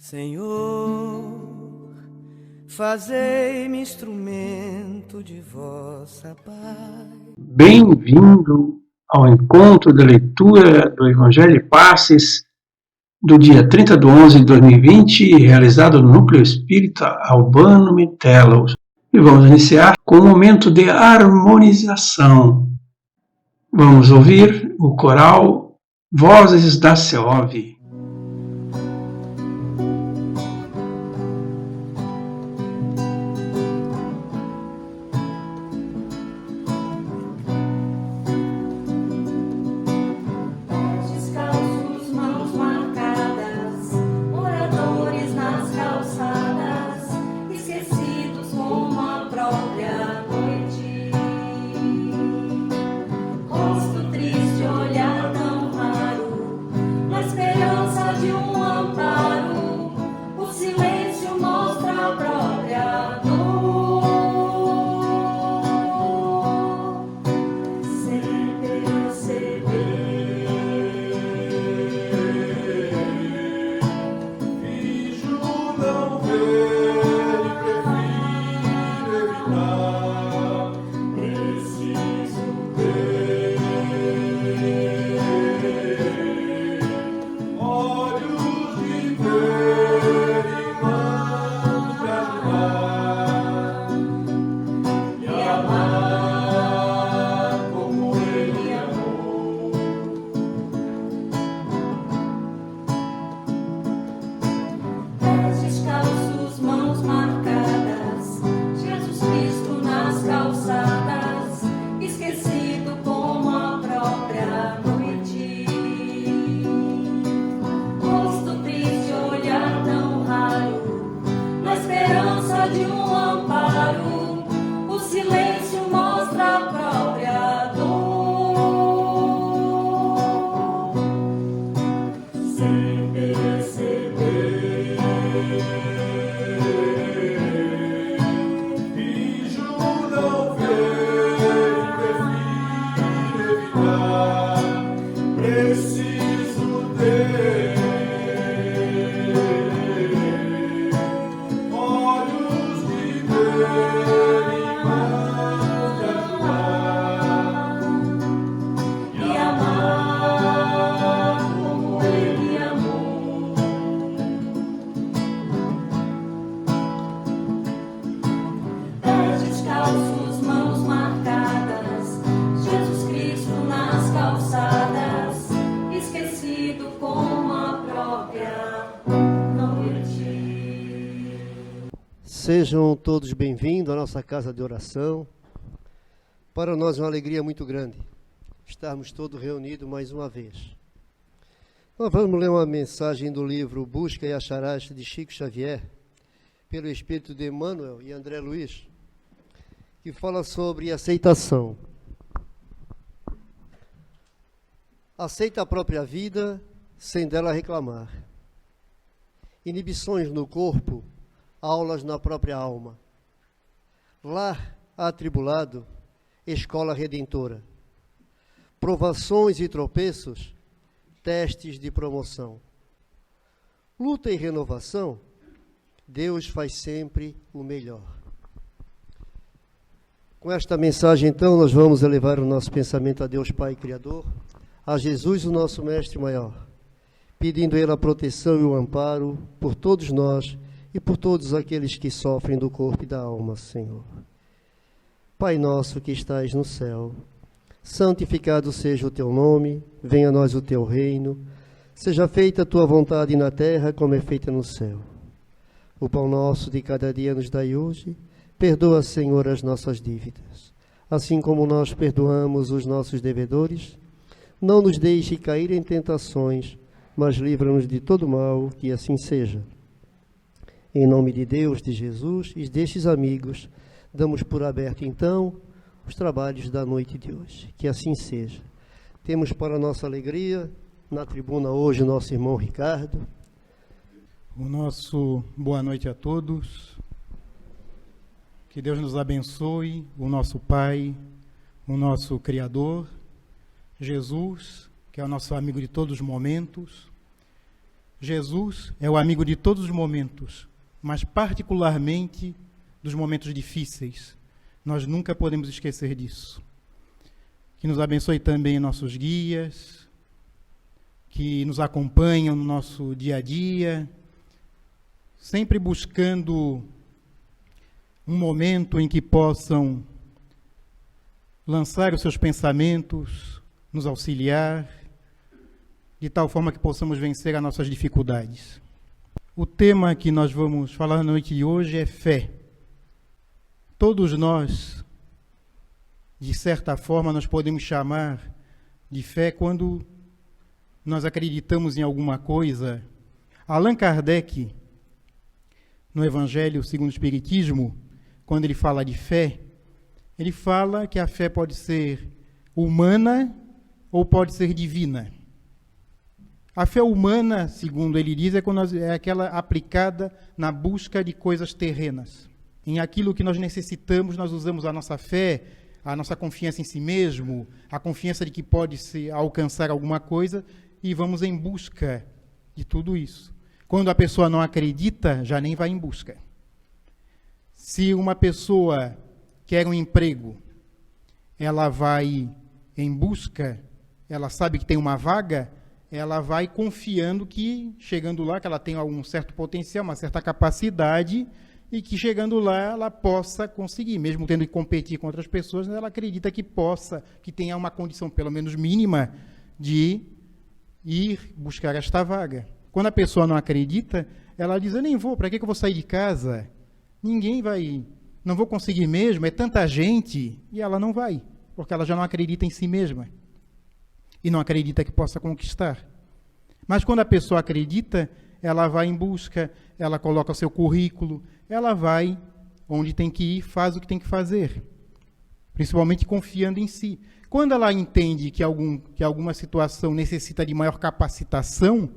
Senhor, fazei-me instrumento de vossa paz. Bem-vindo ao encontro da leitura do Evangelho de Passes do dia 30 de 11 de 2020, realizado no Núcleo Espírita Albano Metelo. E vamos iniciar com um momento de harmonização. Vamos ouvir o coral Vozes da Seove. Sejam todos bem-vindos à nossa casa de oração. Para nós é uma alegria muito grande estarmos todos reunidos mais uma vez. Nós vamos ler uma mensagem do livro Busca e Acharás, de Chico Xavier, pelo Espírito de Emmanuel e André Luiz, que fala sobre aceitação. Aceita a própria vida sem dela reclamar. Inibições no corpo, aulas na própria alma. Lar atribulado, escola redentora. Provações e tropeços, testes de promoção. Luta e renovação, Deus faz sempre o melhor. Com esta mensagem, então, nós vamos elevar o nosso pensamento a Deus Pai Criador, a Jesus, o nosso Mestre Maior, pedindo Ele a proteção e o amparo por todos nós e por todos aqueles que sofrem do corpo e da alma, Senhor. Pai nosso que estais no céu, santificado seja o teu nome, venha a nós o teu reino, seja feita a tua vontade na terra como é feita no céu. O pão nosso de cada dia nos dai hoje, perdoa, Senhor, as nossas dívidas, assim como nós perdoamos os nossos devedores. Não nos deixe cair em tentações, mas livra-nos de todo mal, que assim seja. Em nome de Deus, de Jesus e destes amigos, damos por aberto, então, os trabalhos da noite de hoje. Que assim seja. Temos para nossa alegria, na tribuna hoje, o nosso irmão Ricardo. O nosso boa noite a todos. Que Deus nos abençoe, o nosso Pai, o nosso Criador, Jesus, que é o nosso amigo de todos os momentos, Jesus é o amigo de todos os momentos, mas particularmente dos momentos difíceis. Nós nunca podemos esquecer disso. Que nos abençoe também nossos guias, que nos acompanham no nosso dia a dia, sempre buscando um momento em que possam lançar os seus pensamentos, nos auxiliar, de tal forma que possamos vencer as nossas dificuldades. O tema que nós vamos falar na noite de hoje é fé. Todos nós, de certa forma, nós podemos chamar de fé quando nós acreditamos em alguma coisa. Allan Kardec, no Evangelho segundo o Espiritismo, quando ele fala de fé, ele fala que a fé pode ser humana ou pode ser divina. A fé humana, segundo ele diz, é aquela aplicada na busca de coisas terrenas. Em aquilo que nós necessitamos, nós usamos a nossa fé, a nossa confiança em si mesmo, a confiança de que pode se alcançar alguma coisa, e vamos em busca de tudo isso. Quando a pessoa não acredita, já nem vai em busca. Se uma pessoa quer um emprego, ela vai em busca, ela sabe que tem uma vaga, ela vai confiando que, chegando lá, que ela tem algum certo potencial, uma certa capacidade, e que, chegando lá, ela possa conseguir. Mesmo tendo que competir com outras pessoas, ela acredita que possa, que tenha uma condição, pelo menos mínima, de ir buscar esta vaga. Quando a pessoa não acredita, ela diz, eu nem vou, para que eu vou sair de casa? Ninguém vai, não vou conseguir mesmo, é tanta gente, e ela não vai, porque ela já não acredita em si mesma. E não acredita que possa conquistar. Mas quando a pessoa acredita, ela vai em busca, ela coloca o seu currículo, ela vai onde tem que ir, faz o que tem que fazer, principalmente confiando em si. Quando ela entende que alguma situação necessita de maior capacitação,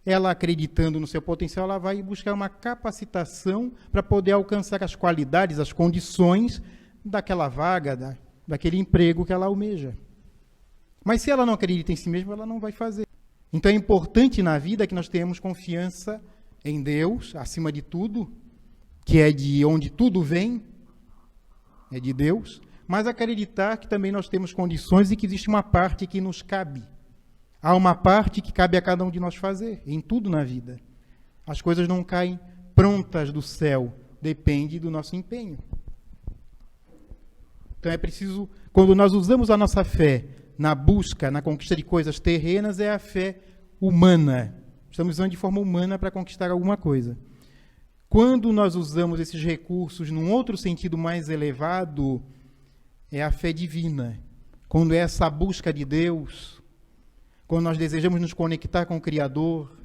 ela acreditando no seu potencial, ela vai buscar uma capacitação para poder alcançar as qualidades, as condições daquela vaga, daquele emprego que ela almeja. Mas se ela não acredita em si mesma, ela não vai fazer. Então é importante na vida que nós tenhamos confiança em Deus, acima de tudo, que é de onde tudo vem, é de Deus, mas acreditar que também nós temos condições e que existe uma parte que nos cabe. Há uma parte que cabe a cada um de nós fazer, em tudo na vida. As coisas não caem prontas do céu, depende do nosso empenho. Então é preciso, quando nós usamos a nossa fé na busca, na conquista de coisas terrenas, é a fé humana. Estamos usando de forma humana para conquistar alguma coisa. Quando nós usamos esses recursos num outro sentido mais elevado, é a fé divina. Quando é essa busca de Deus, quando nós desejamos nos conectar com o Criador,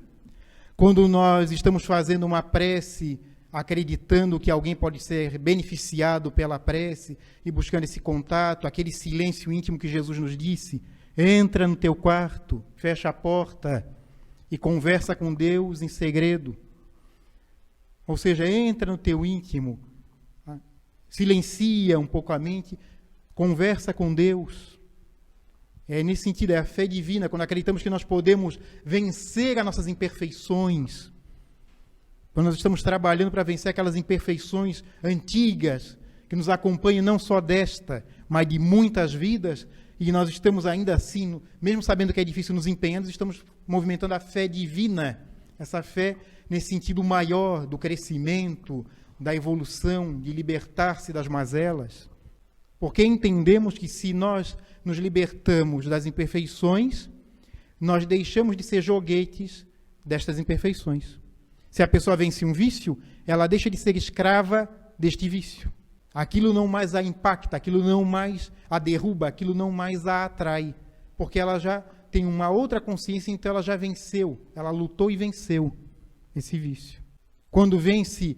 quando nós estamos fazendo uma prece, acreditando que alguém pode ser beneficiado pela prece e buscando esse contato, aquele silêncio íntimo que Jesus nos disse, entra no teu quarto, fecha a porta e conversa com Deus em segredo. Ou seja, entra no teu íntimo, silencia um pouco a mente, conversa com Deus. É nesse sentido, é a fé divina, quando acreditamos que nós podemos vencer as nossas imperfeições, quando nós estamos trabalhando para vencer aquelas imperfeições antigas, que nos acompanham não só desta, mas de muitas vidas, e nós estamos ainda assim, mesmo sabendo que é difícil nos empenhando, estamos movimentando a fé divina, essa fé nesse sentido maior do crescimento, da evolução, de libertar-se das mazelas. Porque entendemos que se nós nos libertamos das imperfeições, nós deixamos de ser joguetes destas imperfeições. Se a pessoa vence um vício, ela deixa de ser escrava deste vício. Aquilo não mais a impacta, aquilo não mais a derruba, aquilo não mais a atrai, porque ela já tem uma outra consciência, então ela já venceu, ela lutou e venceu esse vício. Quando vence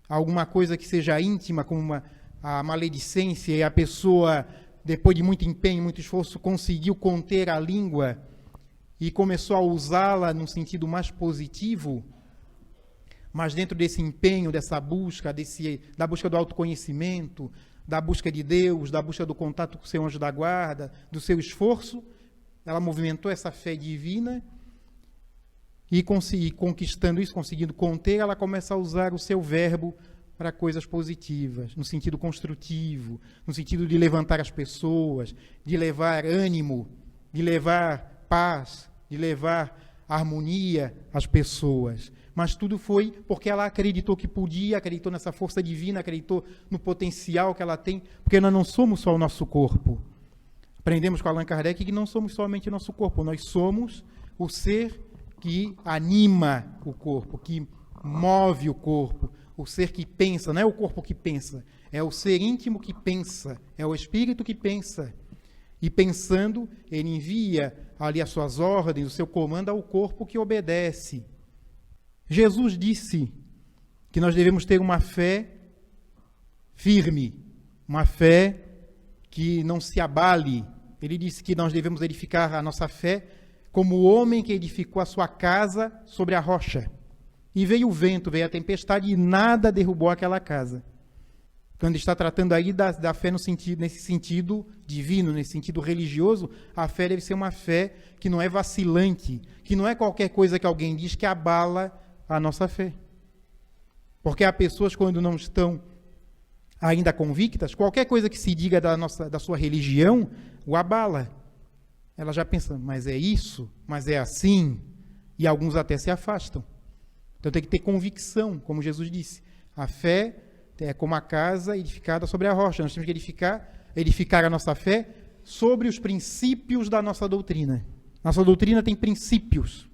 alguma coisa que seja íntima, como a maledicência, e a pessoa, depois de muito empenho, muito esforço, conseguiu conter a língua e começou a usá-la num sentido mais positivo, mas dentro desse empenho, dessa busca, da busca do autoconhecimento, da busca de Deus, da busca do contato com o seu anjo da guarda, do seu esforço, ela movimentou essa fé divina E conquistando isso, conseguindo conter, ela começa a usar o seu verbo para coisas positivas, no sentido construtivo, no sentido de levantar as pessoas, de levar ânimo, de levar paz, de levar harmonia às pessoas. Mas tudo foi porque ela acreditou que podia, acreditou nessa força divina, acreditou no potencial que ela tem, porque nós não somos só o nosso corpo. Aprendemos com Allan Kardec que não somos somente o nosso corpo, nós somos o ser que anima o corpo, que move o corpo, o ser que pensa, não é o corpo que pensa, é o ser íntimo que pensa, é o espírito que pensa. E pensando, ele envia ali as suas ordens, o seu comando ao corpo que obedece. Jesus disse que nós devemos ter uma fé firme, uma fé que não se abale. Ele disse que nós devemos edificar a nossa fé como o homem que edificou a sua casa sobre a rocha. E veio o vento, veio a tempestade e nada derrubou aquela casa. Quando está tratando aí da fé nesse sentido divino, nesse sentido religioso, a fé deve ser uma fé que não é vacilante, que não é qualquer coisa que alguém diz que abala a nossa fé. Porque há pessoas, quando não estão ainda convictas, qualquer coisa que se diga da sua religião, o abala. Ela já pensa, mas é isso? Mas é assim? E alguns até se afastam. Então tem que ter convicção, como Jesus disse. A fé é como a casa edificada sobre a rocha. Nós temos que edificar a nossa fé sobre os princípios da nossa doutrina. Nossa doutrina tem princípios.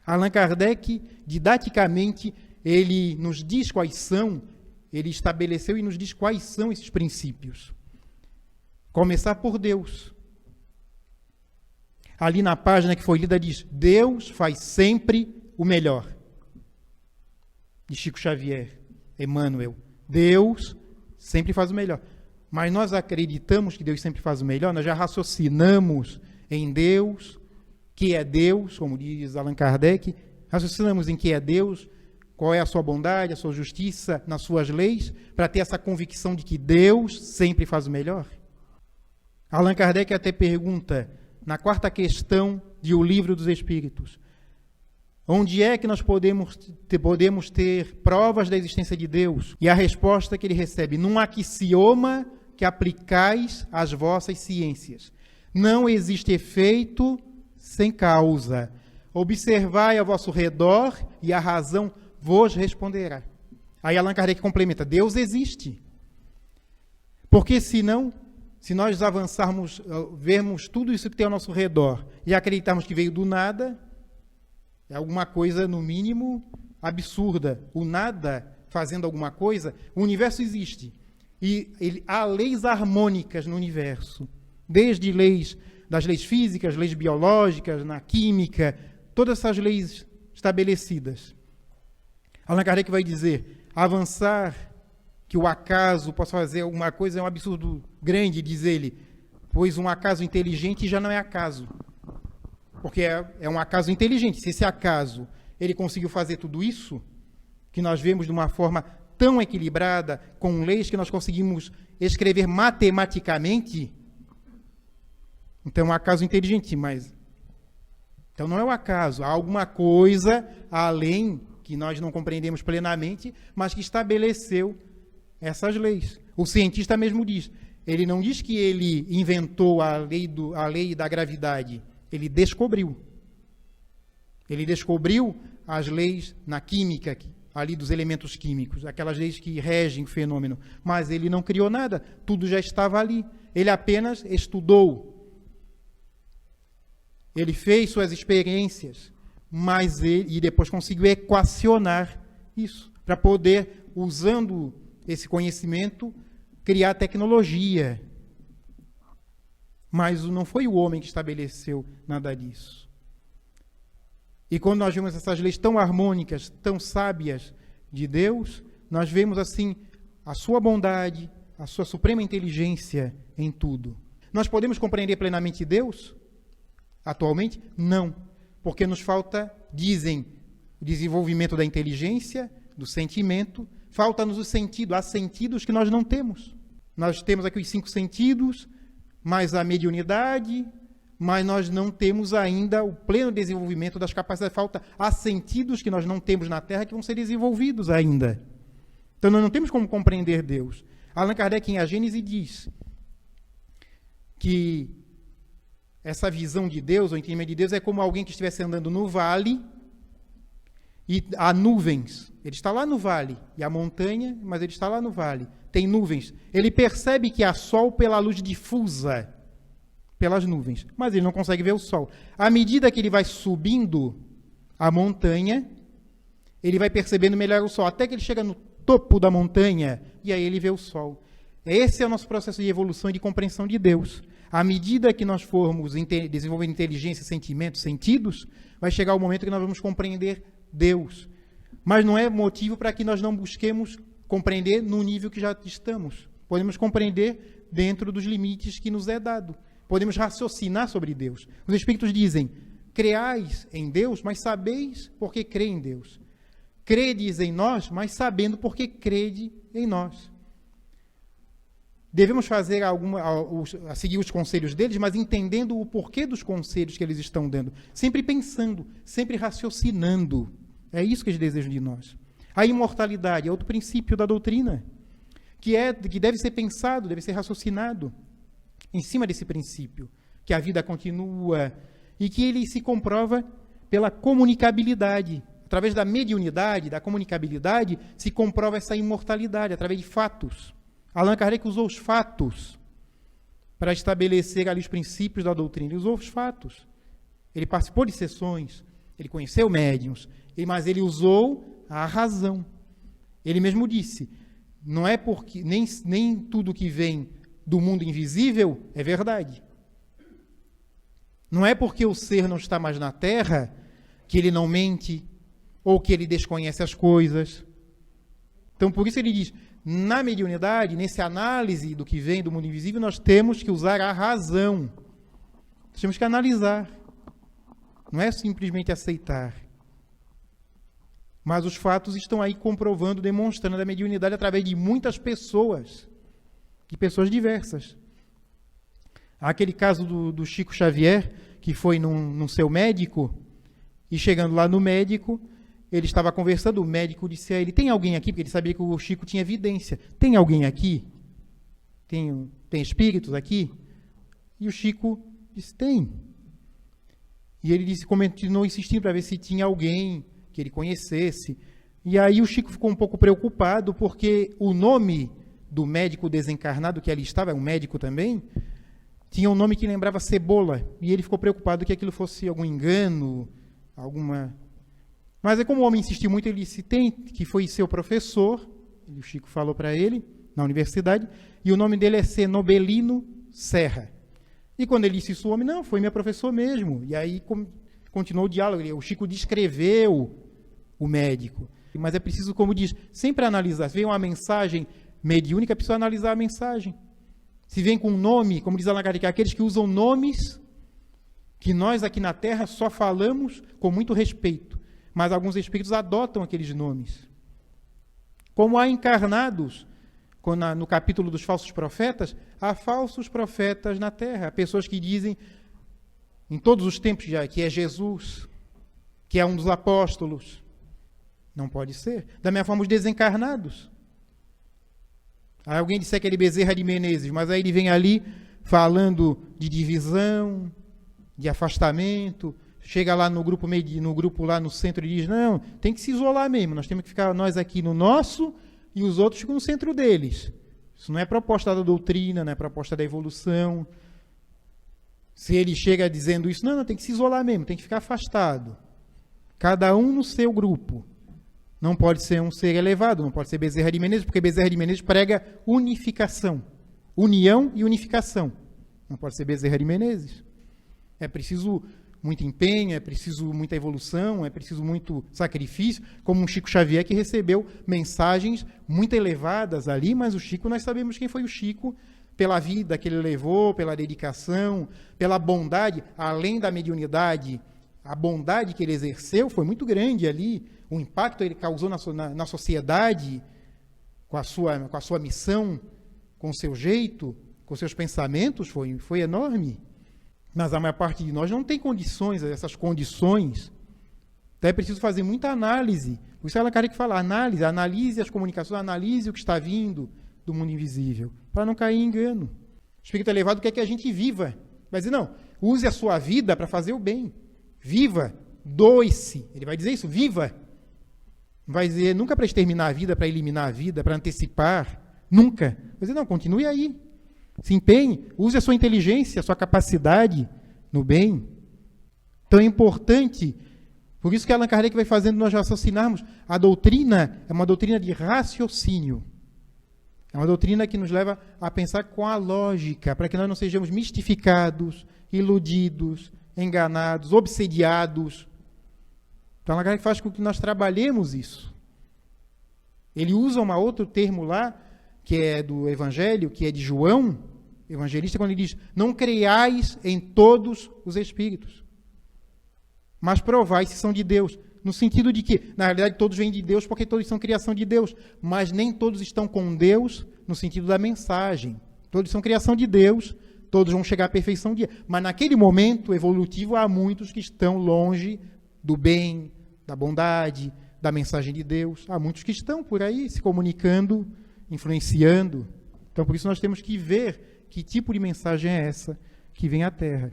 Allan Kardec, didaticamente, ele nos diz quais são, ele estabeleceu e nos diz quais são esses princípios. Começar por Deus. Ali na página que foi lida diz, Deus faz sempre o melhor. De Chico Xavier, Emmanuel. Deus sempre faz o melhor. Mas nós acreditamos que Deus sempre faz o melhor, nós já raciocinamos em Deus, que é Deus, como diz Allan Kardec, raciocinamos em que é Deus, qual é a sua bondade, a sua justiça nas suas leis, para ter essa convicção de que Deus sempre faz o melhor. Allan Kardec até pergunta, na quarta questão de O Livro dos Espíritos, onde é que nós podemos ter provas da existência de Deus? E a resposta que ele recebe, num axioma que aplicais às vossas ciências. Não existe efeito sem causa. Observai ao vosso redor e a razão vos responderá. Aí Allan Kardec complementa, Deus existe. Porque senão, se nós avançarmos, vermos tudo isso que tem ao nosso redor e acreditarmos que veio do nada, é alguma coisa, no mínimo, absurda. O nada fazendo alguma coisa, o universo existe. E há leis harmônicas no universo. Desde das leis físicas, leis biológicas, na química, todas essas leis estabelecidas. Allan Kardec vai dizer, avançar que o acaso possa fazer alguma coisa é um absurdo grande, diz ele, pois um acaso inteligente já não é acaso. Porque é um acaso inteligente. Se esse acaso ele conseguiu fazer tudo isso, que nós vemos de uma forma tão equilibrada, com leis que nós conseguimos escrever matematicamente, então é um acaso inteligente, mas então não é um acaso, há alguma coisa além que nós não compreendemos plenamente, mas que estabeleceu essas leis. O cientista mesmo diz, ele não diz que ele inventou a lei da gravidade, ele descobriu. Ele descobriu as leis na química, ali dos elementos químicos, aquelas leis que regem o fenômeno, mas ele não criou nada, tudo já estava ali. Ele apenas estudou. Ele fez suas experiências, e depois conseguiu equacionar isso, para poder, usando esse conhecimento, criar tecnologia. Mas não foi o homem que estabeleceu nada disso. E quando nós vemos essas leis tão harmônicas, tão sábias de Deus, nós vemos assim a sua bondade, a sua suprema inteligência em tudo. Nós podemos compreender plenamente Deus? Atualmente? Não. Porque nos falta, dizem, o desenvolvimento da inteligência, do sentimento, falta-nos o sentido. Há sentidos que nós não temos. Nós temos aqui os 5 sentidos, mais a mediunidade, mas nós não temos ainda o pleno desenvolvimento das capacidades. Falta há sentidos que nós não temos na Terra que vão ser desenvolvidos ainda. Então, nós não temos como compreender Deus. Allan Kardec, em A Gênese, diz que essa visão de Deus, ou entendimento de Deus, é como alguém que estivesse andando no vale e há nuvens. Ele está lá no vale, e há montanha, mas ele está lá no vale. Tem nuvens. Ele percebe que há sol pela luz difusa, pelas nuvens, mas ele não consegue ver o sol. À medida que ele vai subindo a montanha, ele vai percebendo melhor o sol, até que ele chega no topo da montanha, e aí ele vê o sol. Esse é o nosso processo de evolução e de compreensão de Deus. À medida que nós formos desenvolvendo inteligência, sentimentos, sentidos, vai chegar o momento que nós vamos compreender Deus. Mas não é motivo para que nós não busquemos compreender no nível que já estamos. Podemos compreender dentro dos limites que nos é dado. Podemos raciocinar sobre Deus. Os Espíritos dizem, creais em Deus, mas sabeis porque crê em Deus. Credes em nós, mas sabendo porque crede em nós. Devemos fazer seguir os conselhos deles, mas entendendo o porquê dos conselhos que eles estão dando. Sempre pensando, sempre raciocinando. É isso que eles desejam de nós. A imortalidade é outro princípio da doutrina, que deve ser pensado, deve ser raciocinado em cima desse princípio, que a vida continua e que ele se comprova pela comunicabilidade. Através da mediunidade, da comunicabilidade, se comprova essa imortalidade, através de fatos. Allan Kardec usou os fatos para estabelecer ali os princípios da doutrina. Ele usou os fatos. Ele participou de sessões, ele conheceu médiuns, mas ele usou a razão. Ele mesmo disse, não é porque nem tudo que vem do mundo invisível é verdade. Não é porque o ser não está mais na Terra que ele não mente ou que ele desconhece as coisas. Então, por isso ele diz, na mediunidade, nessa análise do que vem do mundo invisível, nós temos que usar a razão. Nós temos que analisar. Não é simplesmente aceitar. Mas os fatos estão aí comprovando, demonstrando a mediunidade através de muitas pessoas. De pessoas diversas. Há aquele caso do Chico Xavier, que foi num seu médico, e chegando lá no médico, ele estava conversando, o médico disse a ele, tem alguém aqui? Porque ele sabia que o Chico tinha evidência. Tem alguém aqui? Tem espíritos aqui? E o Chico disse, tem. E ele disse, continuou insistindo para ver se tinha alguém que ele conhecesse. E aí o Chico ficou um pouco preocupado, porque o nome do médico desencarnado que ali estava, é um médico também, tinha um nome que lembrava Cebola. E ele ficou preocupado que aquilo fosse algum engano, alguma... Mas como o homem insistiu muito, ele disse, tem, que foi seu professor, o Chico falou para ele, na universidade, e o nome dele é Cenobelino Serra. E quando ele disse isso, o homem, não, foi meu professor mesmo. E aí continuou o diálogo, o Chico descreveu o médico. Mas é preciso, como diz, sempre analisar. Se vem uma mensagem mediúnica, é preciso analisar a mensagem. Se vem com um nome, como diz Allan Kardec, aqueles que usam nomes que nós aqui na Terra só falamos com muito respeito. Mas alguns espíritos adotam aqueles nomes. Como há encarnados, no capítulo dos falsos profetas, há falsos profetas na Terra. Há pessoas que dizem, em todos os tempos já, que é Jesus, que é um dos apóstolos. Não pode ser. Da mesma forma, os desencarnados. Aí alguém disser que ele é Bezerra de Menezes, mas aí ele vem ali falando de divisão, de afastamento, chega lá no grupo lá no centro e diz, não, tem que se isolar mesmo, nós temos que ficar nós aqui no nosso e os outros ficam no centro deles. Isso não é proposta da doutrina, não é proposta da evolução. Se ele chega dizendo isso, não, tem que se isolar mesmo, tem que ficar afastado. Cada um no seu grupo. Não pode ser um ser elevado, não pode ser Bezerra de Menezes, porque Bezerra de Menezes prega unificação. União e unificação. Não pode ser Bezerra de Menezes. É preciso muito empenho, é preciso muita evolução, é preciso muito sacrifício, como um Chico Xavier que recebeu mensagens muito elevadas ali, mas o Chico, nós sabemos quem foi o Chico, pela vida que ele levou, pela dedicação, pela bondade, além da mediunidade, a bondade que ele exerceu foi muito grande ali, o impacto que ele causou na sociedade, com a sua missão, com o seu jeito, com seus pensamentos, foi enorme. Mas a maior parte de nós não tem condições, essas condições. Então é preciso fazer muita análise. Por isso ela quer que fala, analise as comunicações, analise o que está vindo do mundo invisível, para não cair em engano. O espírito elevado quer que a gente viva. Vai dizer, não, use a sua vida para fazer o bem. Viva, doe-se. Ele vai dizer isso, viva. Não vai dizer nunca para exterminar a vida, para eliminar a vida, para antecipar. Nunca. Vai dizer, não, continue aí. Se empenhe, use a sua inteligência, a sua capacidade no bem. Então é importante, por isso que Allan Kardec vai fazendo nós raciocinarmos. A doutrina é uma doutrina de raciocínio. É uma doutrina que nos leva a pensar com a lógica, para que nós não sejamos mistificados, iludidos, enganados, obsediados. Então Allan Kardec faz com que nós trabalhemos isso. Ele usa um outro termo lá, que é do Evangelho, que é de João, evangelista, quando ele diz, não creiais em todos os espíritos, mas provai se são de Deus, no sentido de que, na realidade, todos vêm de Deus, porque todos são criação de Deus, mas nem todos estão com Deus, no sentido da mensagem. Todos são criação de Deus, todos vão chegar à perfeição um dia, mas naquele momento evolutivo há muitos que estão longe do bem, da bondade, da mensagem de Deus, há muitos que estão por aí se comunicando, influenciando. Então, por isso nós temos que ver que tipo de mensagem é essa que vem à Terra.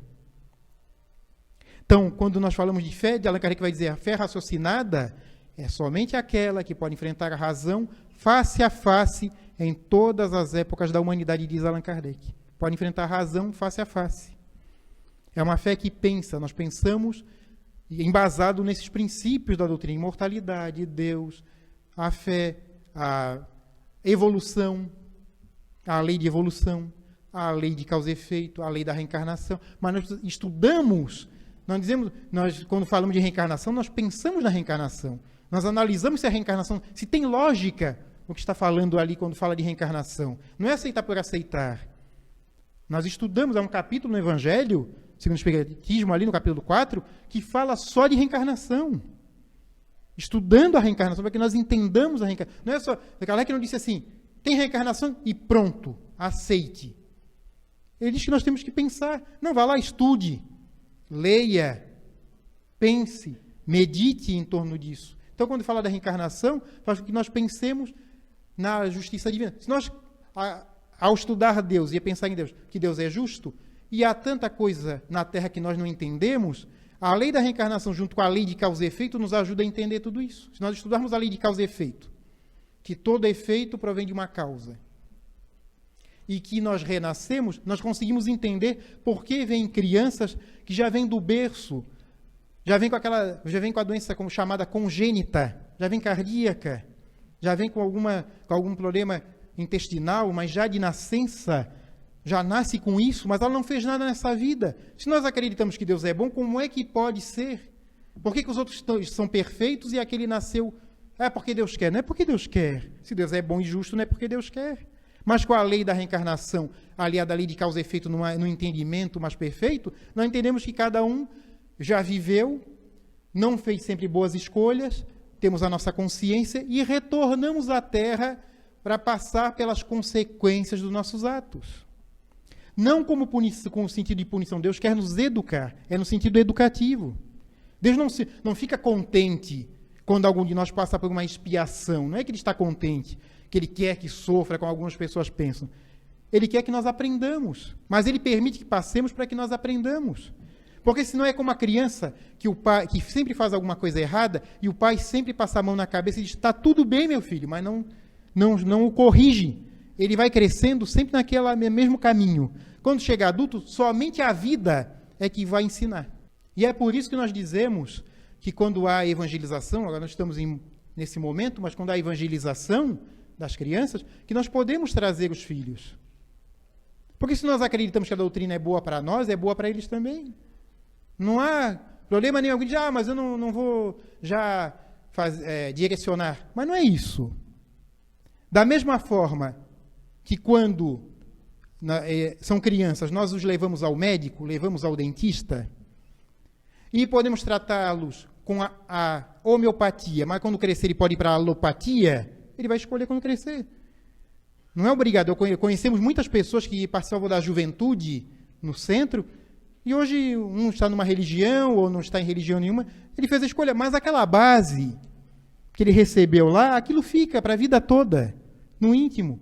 Então, quando nós falamos de fé, Allan Kardec vai dizer, a fé raciocinada é somente aquela que pode enfrentar a razão face a face em todas as épocas da humanidade, diz Allan Kardec. Pode enfrentar a razão face a face. É uma fé que pensa, nós pensamos embasado nesses princípios da doutrina, imortalidade, Deus, a fé, a evolução, a lei de evolução, a lei de causa e efeito, a lei da reencarnação. Mas nós estudamos, nós quando falamos de reencarnação, nós pensamos na reencarnação. Nós analisamos se a reencarnação, se tem lógica o que está falando ali quando fala de reencarnação. Não é aceitar por aceitar. Nós estudamos, há um capítulo no Evangelho, segundo o Espiritismo, ali no capítulo 4, que fala só de reencarnação. Estudando a reencarnação, para que nós entendamos a reencarnação. Não é só, Kardec não disse assim, tem reencarnação e pronto, aceite. Ele diz que nós temos que pensar. Não, vá lá, estude, leia, pense, medite em torno disso. Então, quando fala da reencarnação, faz com que nós pensemos na justiça divina. Se nós, ao estudar Deus e a pensar em Deus, que Deus é justo, e há tanta coisa na Terra que nós não entendemos, a lei da reencarnação junto com a lei de causa e efeito nos ajuda a entender tudo isso. Se nós estudarmos a lei de causa e efeito, que todo efeito provém de uma causa, e que nós renascemos, nós conseguimos entender por que vêm crianças que já vêm do berço, já vêm com a doença chamada congênita, já vem cardíaca, já vem com algum problema intestinal, mas já de nascença, já nasce com isso, mas ela não fez nada nessa vida. Se nós acreditamos que Deus é bom, como é que pode ser? Por que os outros são perfeitos e aquele nasceu? É porque Deus quer. Não é porque Deus quer. Se Deus é bom e justo, não é porque Deus quer. Mas com a lei da reencarnação, aliada à lei de causa e efeito no entendimento mais perfeito, nós entendemos que cada um já viveu, não fez sempre boas escolhas, temos a nossa consciência e retornamos à Terra para passar pelas consequências dos nossos atos. Não como com o sentido de punição. Deus quer nos educar, é no sentido educativo. Deus não fica contente quando algum de nós passa por uma expiação. Não é que Ele está contente, que Ele quer que sofra, como algumas pessoas pensam. Ele quer que nós aprendamos, mas Ele permite que passemos para que nós aprendamos. Porque senão é como a criança que o pai, que sempre faz alguma coisa errada e o pai sempre passa a mão na cabeça e diz, está tudo bem, meu filho, mas não o corrige. Ele vai crescendo sempre naquele mesmo caminho. Quando chega adulto, somente a vida é que vai ensinar. E é por isso que nós dizemos que quando há evangelização, agora nós estamos nesse momento, mas quando há evangelização das crianças, que nós podemos trazer os filhos. Porque se nós acreditamos que a doutrina é boa para nós, é boa para eles também. Não há problema nenhum. Alguém diz, mas eu não vou já direcionar. Mas não é isso. Da mesma forma que quando são crianças, nós os levamos ao médico, levamos ao dentista, e podemos tratá-los com a homeopatia, mas quando crescer ele pode ir para a alopatia, ele vai escolher quando crescer. Não é obrigado. Conhecemos muitas pessoas que participavam da juventude no centro, E hoje um está numa religião ou não está em religião nenhuma, ele fez a escolha, mas aquela base que ele recebeu lá, aquilo fica para a vida toda, no íntimo.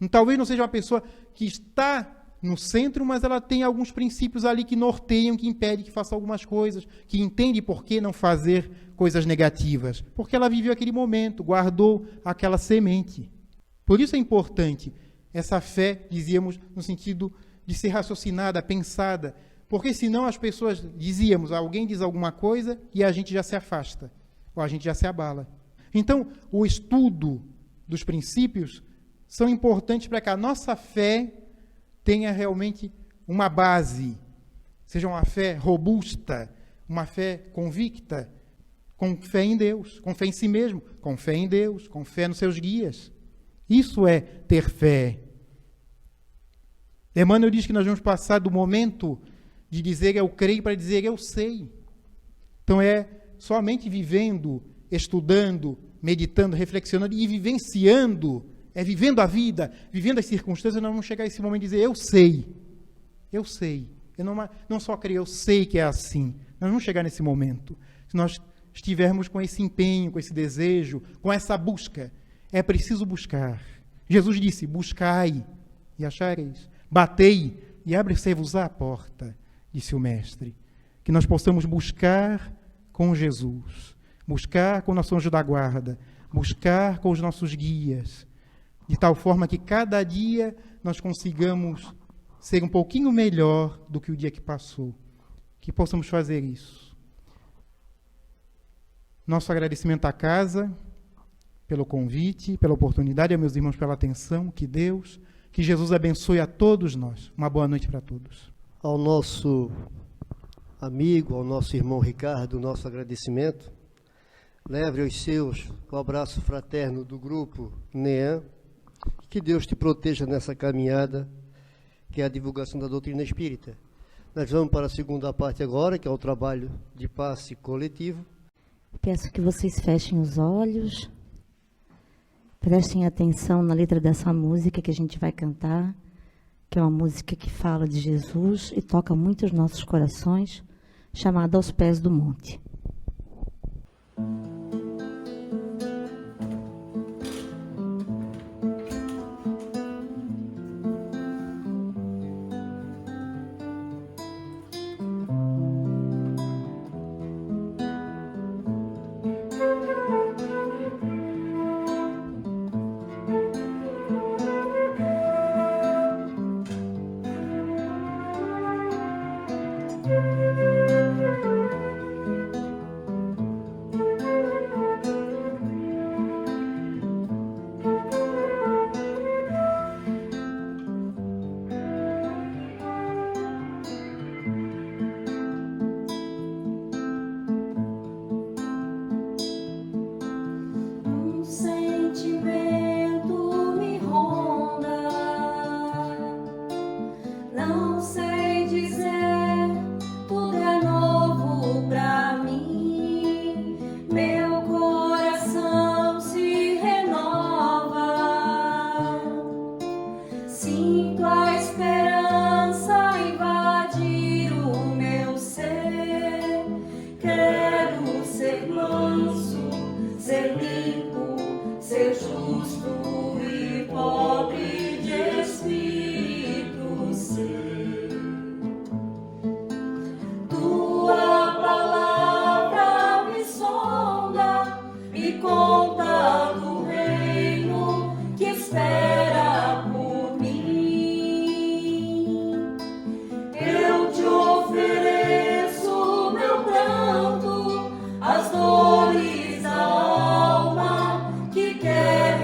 Talvez não seja uma pessoa que está no centro, mas ela tem alguns princípios ali que norteiam, que impedem que faça algumas coisas, que entende por que não fazer coisas negativas, porque ela viveu aquele momento, guardou aquela semente. Por isso é importante essa fé, dizíamos, no sentido de ser raciocinada, pensada, porque senão as pessoas, dizíamos, alguém diz alguma coisa e a gente já se afasta, ou a gente já se abala. Então, o estudo dos princípios são importantes para que a nossa fé tenha realmente uma base, seja uma fé robusta, uma fé convicta, com fé em Deus, com fé em si mesmo, com fé em Deus, com fé nos seus guias. Isso é ter fé. Emmanuel diz que nós vamos passar do momento de dizer eu creio para dizer eu sei. Então é somente vivendo, estudando, meditando, reflexionando e vivenciando, vivendo a vida, vivendo as circunstâncias, nós vamos chegar a esse momento de dizer eu sei. Eu sei. Eu não só creio, eu sei que é assim. Nós vamos chegar nesse momento. Se nós estivermos com esse empenho, com esse desejo, com essa busca, é preciso buscar. Jesus disse, buscai e achareis. Batei e abre-se-vos a porta, disse o Mestre. Que nós possamos buscar com Jesus, buscar com o nosso anjo da guarda, buscar com os nossos guias, de tal forma que cada dia nós consigamos ser um pouquinho melhor do que o dia que passou. Que possamos fazer isso. Nosso agradecimento à casa, pelo convite, pela oportunidade, a meus irmãos pela atenção, que Jesus abençoe a todos nós. Uma boa noite para todos. Ao nosso amigo, ao nosso irmão Ricardo, nosso agradecimento. Leve aos seus o abraço fraterno do grupo NEAM. Que Deus te proteja nessa caminhada, que é a divulgação da doutrina espírita. Nós vamos para a segunda parte agora, que é o trabalho de passe coletivo. Peço que vocês fechem os olhos, prestem atenção na letra dessa música que a gente vai cantar, que é uma música que fala de Jesus e toca muito os nossos corações, chamada Aos Pés do Monte. As dores da alma que quer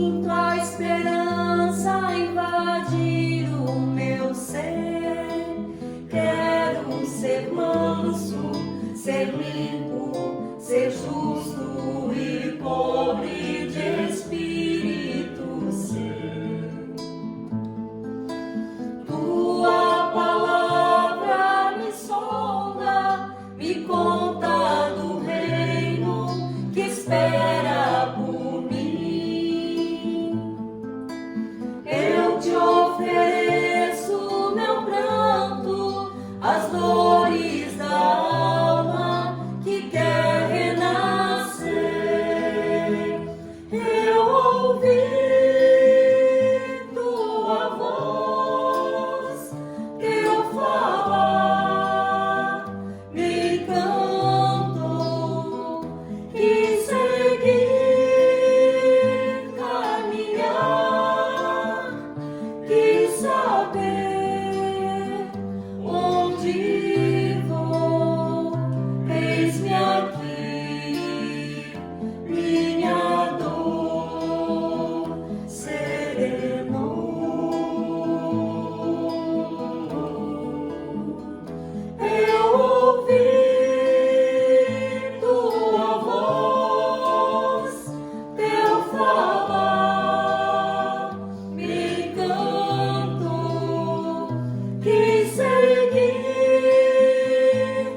sinto a esperança invadir o meu ser. Quero ser manso, ser limpo, ser justo e pobre de espírito ser. Tua palavra me sonda, me conta do reino que espera por mim. Eu te ofereço meu pranto, as dores da alma que quer renascer. Eu ouvi tua voz, teu falar, me encantou e seguir, caminhar, quis saber onde vou. Eis-me aqui, minha dor serenou. Eu ouvi tua voz, teu falar, me encantou, quis seguir,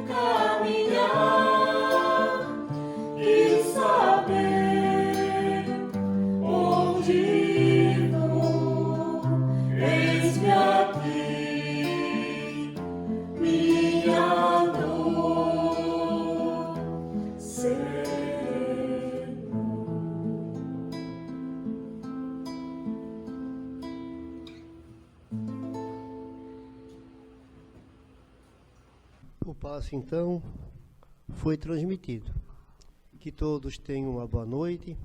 caminhar, quis saber onde vou. Eis-me aqui, minha dor serenou. O passe, então, foi transmitido. Que todos tenham uma boa noite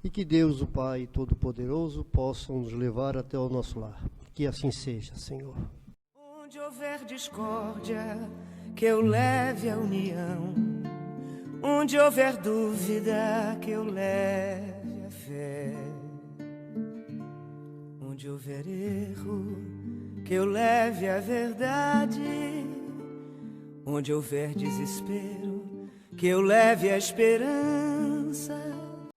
e que Deus, o Pai Todo-Poderoso, possa nos levar até o nosso lar. Que assim seja, Senhor. Onde houver discórdia, que eu leve a união. Onde houver dúvida, que eu leve a fé. Onde houver erro, que eu leve a verdade. Onde houver desespero, que eu leve a esperança.